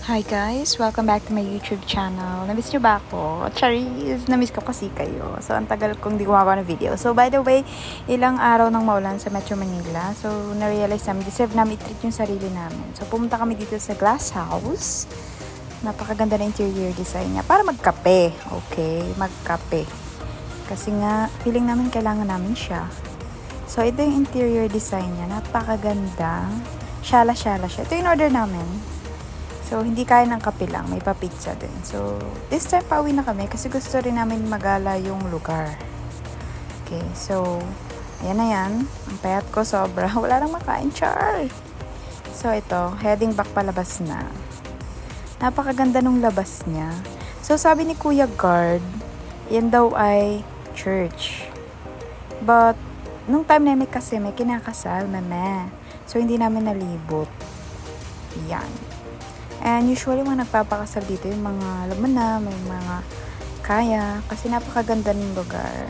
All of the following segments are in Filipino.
Hi guys! Welcome back to my YouTube channel. Namiss nyo ba ako? Charis! Namiss ko kasi kayo. So, ang tagal kong di gumagawa ng video. So, by the way, ilang araw nang maulan sa Metro Manila. So, na-realize namin, deserve namin i-treat yung sarili namin. So, pumunta kami dito sa Glass House. Napakaganda na interior design niya. Para magkape. Okay? Magkape. Kasi nga, feeling namin kailangan namin siya. So, ito yung interior design niya. Napakaganda. Shala-shala siya. Ito yung order namin. So, hindi kaya ng kape lang. May pa-pizza din. So, this time pauwi na kami kasi gusto rin namin magala yung lugar. Okay, so, ayan na yan. Ang payat ko sobra. Wala nang makain, char! So, ito. Heading back palabas na. Napakaganda nung labas niya. So, sabi ni Kuya Guard, yan daw ay church. But, nung time na may kasi may kinakasal, meme. So, hindi namin nalibot. Yan. And usually, mga nagpapakasal dito yung mga laman na, may mga kaya. Kasi napakaganda ng lugar.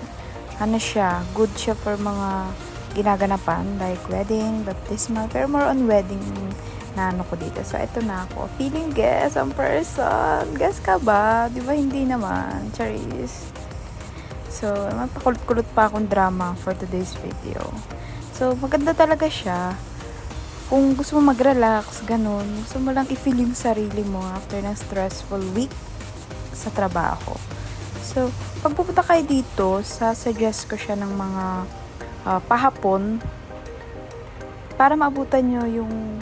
Ano siya, good siya for mga ginaganapan, like wedding, baptismal, pero more on wedding na ano ko dito. So, ito na ako. Feeling guest ang person. Guess ka ba? Di ba hindi naman? Charis. So, mapakulot-kulot pa akong drama for today's video. So, maganda talaga siya. Kung gusto mo mag-relax, ganun, gusto mo lang i-feel yung sarili mo after ng stressful week sa trabaho. So, pag pupunta kayo dito, suggest ko siya ng mga pahapon para maabutan nyo yung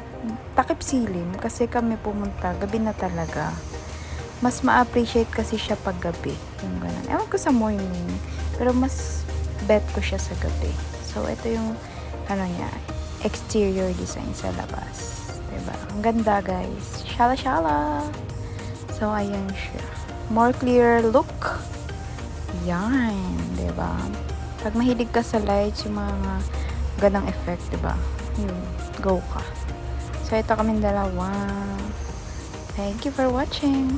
takip silim kasi kami pumunta, gabi na talaga. Mas ma-appreciate kasi siya pag gabi. Yung ganun. Ewan ko sa morning, pero mas bet ko siya sa gabi. So, ito yung ano niya, exterior design sa labas. Diba? Ang ganda, guys. Shala-shala. So, ayan siya. More clear look. Yan. Diba? Pag mahilig ka sa lights, yung mga gandang effect, diba? Yun. Go ka. So, ito kaming dalawa. Thank you for watching.